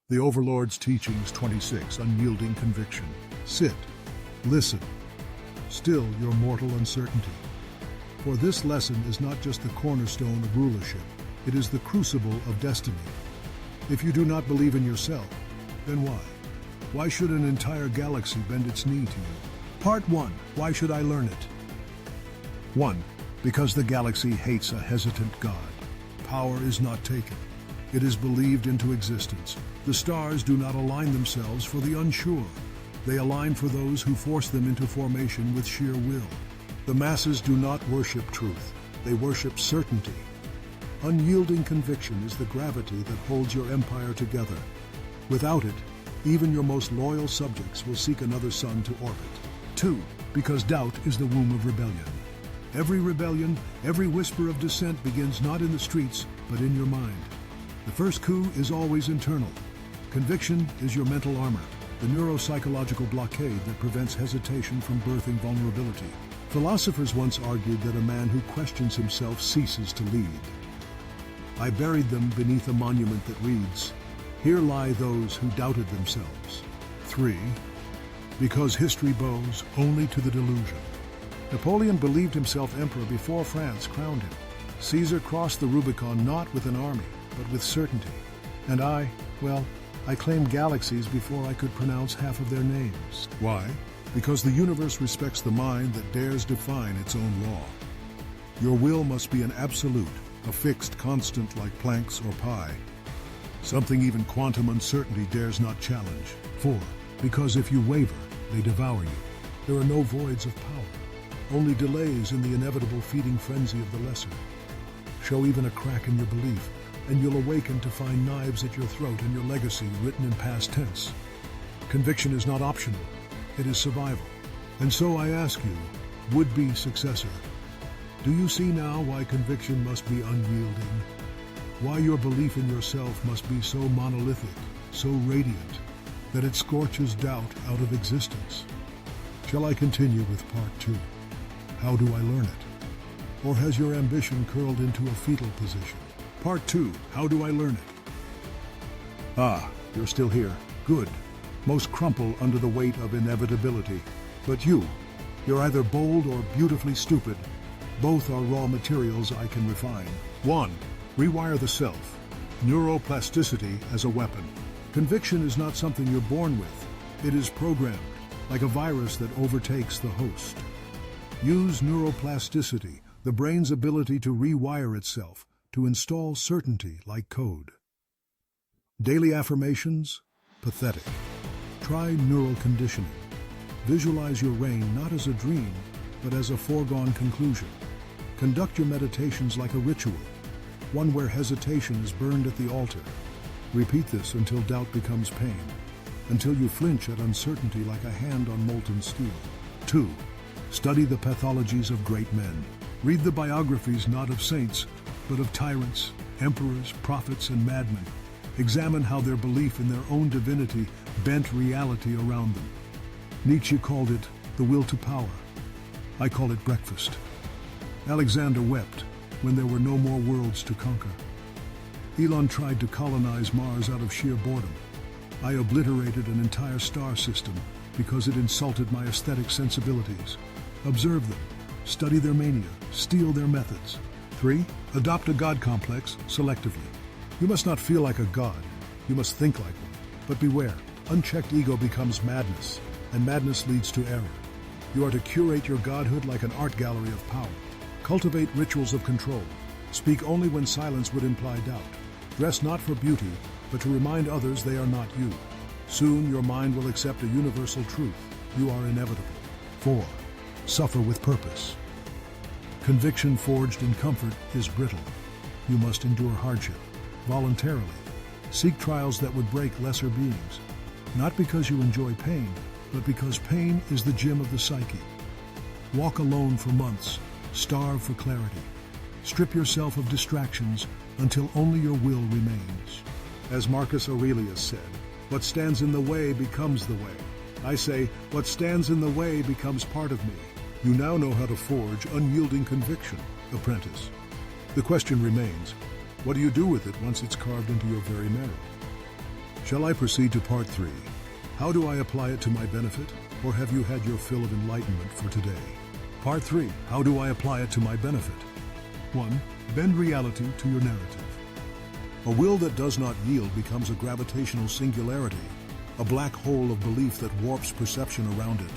The Overlord's Teachings 26, Unyielding Conviction. Sit, listen, still your mortal uncertainty. For this lesson is not just the cornerstone of rulership, it is the crucible of destiny. If you do not believe in yourself, then why? Why should an entire galaxy bend its knee to you? Part 1. Why should I learn it? 1. Because the galaxy hates a hesitant God. Power is not taken. It is believed into existence. The stars do not align themselves for the unsure. They align for those who force them into formation with sheer will. The masses do not worship truth. They worship certainty. Unyielding conviction is the gravity that holds your empire together. Without it, even your most loyal subjects will seek another sun to orbit. 2. Because doubt is the womb of rebellion. Every rebellion, every whisper of dissent begins not in the streets, but in your mind. The first coup is always internal. Conviction is your mental armor, the neuropsychological blockade that prevents hesitation from birthing vulnerability. Philosophers once argued that a man who questions himself ceases to lead. I buried them beneath a monument that reads, "Here lie those who doubted themselves." 3. Because history bows only to the delusion. Napoleon believed himself emperor before France crowned him. Caesar crossed the Rubicon not with an army, but with certainty. And I claimed galaxies before I could pronounce half of their names. Why? Because the universe respects the mind that dares define its own law. Your will must be an absolute, a fixed constant like Planck's or pi. Something even quantum uncertainty dares not challenge. 4. Because if you waver, they devour you. There are no voids of power, only delays in the inevitable feeding frenzy of the lesser. Show even a crack in your belief, and you'll awaken to find knives at your throat and your legacy written in past tense. Conviction is not optional, it is survival. And so I ask you, would-be successor, do you see now why conviction must be unyielding? Why your belief in yourself must be so monolithic, so radiant, that it scorches doubt out of existence? Shall I continue with part 2? How do I learn it? Or has your ambition curled into a fetal position? Part 2, how do I learn it? Ah, you're still here. Good. Most crumple under the weight of inevitability. But you're either bold or beautifully stupid. Both are raw materials I can refine. 1. Rewire the self. Neuroplasticity as a weapon. Conviction is not something you're born with. It is programmed, like a virus that overtakes the host. Use neuroplasticity, the brain's ability to rewire itself, to install certainty like code. Daily affirmations? Pathetic. Try neural conditioning. Visualize your reign not as a dream, but as a foregone conclusion. Conduct your meditations like a ritual, one where hesitation is burned at the altar. Repeat this until doubt becomes pain, until you flinch at uncertainty like a hand on molten steel. 2. Study the pathologies of great men. Read the biographies not of saints, but of tyrants, emperors, prophets, and madmen. Examine how their belief in their own divinity bent reality around them. Nietzsche called it the will to power. I call it breakfast. Alexander wept when there were no more worlds to conquer. Elon tried to colonize Mars out of sheer boredom. I obliterated an entire star system because it insulted my aesthetic sensibilities. Observe them, study their mania, steal their methods. 3. Adopt a God complex selectively. You must not feel like a god, you must think like one. But beware, unchecked ego becomes madness, and madness leads to error. You are to curate your godhood like an art gallery of power. Cultivate rituals of control. Speak only when silence would imply doubt. Dress not for beauty, but to remind others they are not you. Soon your mind will accept a universal truth. You are inevitable. 4. Suffer with purpose. Conviction forged in comfort is brittle. You must endure hardship, voluntarily. Seek trials that would break lesser beings, not because you enjoy pain, but because pain is the gym of the psyche. Walk alone for months, starve for clarity. Strip yourself of distractions until only your will remains. As Marcus Aurelius said, what stands in the way becomes the way. I say, what stands in the way becomes part of me. You now know how to forge unyielding conviction, apprentice. The question remains, what do you do with it once it's carved into your very marrow? Shall I proceed to part 3? How do I apply it to my benefit? Or have you had your fill of enlightenment for today? Part 3. How do I apply it to my benefit? 1. Bend reality to your narrative. A will that does not yield becomes a gravitational singularity, a black hole of belief that warps perception around it.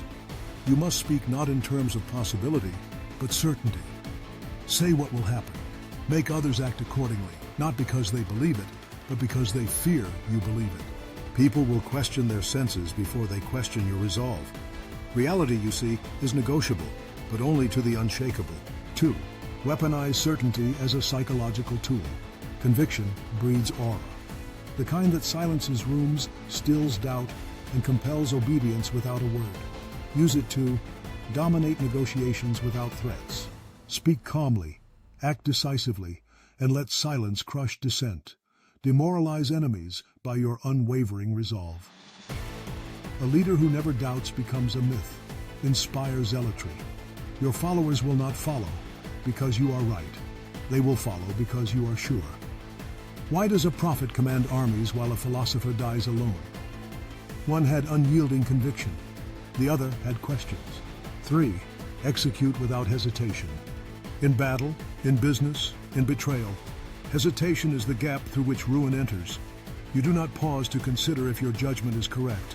You must speak not in terms of possibility, but certainty. Say what will happen. Make others act accordingly, not because they believe it, but because they fear you believe it. People will question their senses before they question your resolve. Reality, you see, is negotiable, but only to the unshakable. 2. Weaponize certainty as a psychological tool. Conviction breeds aura. The kind that silences rooms, stills doubt, and compels obedience without a word. Use it to dominate negotiations without threats. Speak calmly, act decisively, and let silence crush dissent. Demoralize enemies by your unwavering resolve. A leader who never doubts becomes a myth. Inspire zealotry. Your followers will not follow because you are right. They will follow because you are sure. Why does a prophet command armies while a philosopher dies alone? One had unyielding conviction. The other had questions. 3. Execute without hesitation. In battle, in business, in betrayal, hesitation is the gap through which ruin enters. You do not pause to consider if your judgment is correct.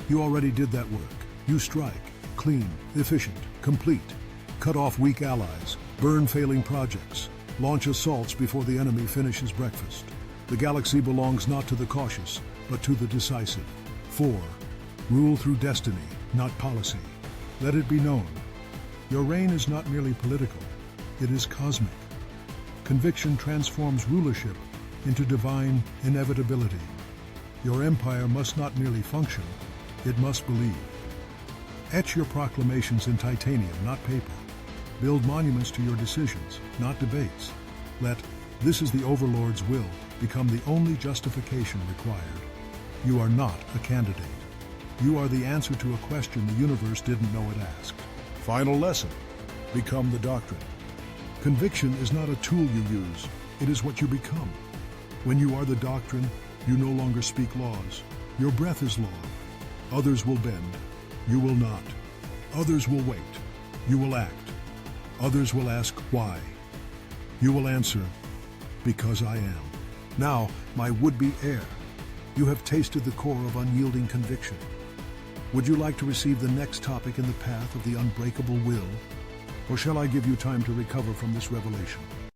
You already did that work. You strike, clean, efficient, complete. Cut off weak allies, burn failing projects, launch assaults before the enemy finishes breakfast. The galaxy belongs not to the cautious, but to the decisive. 4. Rule through destiny, not policy. Let it be known. Your reign is not merely political, it is cosmic. Conviction transforms rulership into divine inevitability. Your empire must not merely function, it must believe. Etch your proclamations in titanium, not paper. Build monuments to your decisions, not debates. Let "this is the Overlord's will" become the only justification required. You are not a candidate. You are the answer to a question the universe didn't know it asked. Final lesson. Become the doctrine. Conviction is not a tool you use, it is what you become. When you are the doctrine, you no longer speak laws. Your breath is law. Others will bend. You will not. Others will wait. You will act. Others will ask why. You will answer, because I am. Now, my would-be heir, you have tasted the core of unyielding conviction. Would you like to receive the next topic in the path of the unbreakable will? Or shall I give you time to recover from this revelation?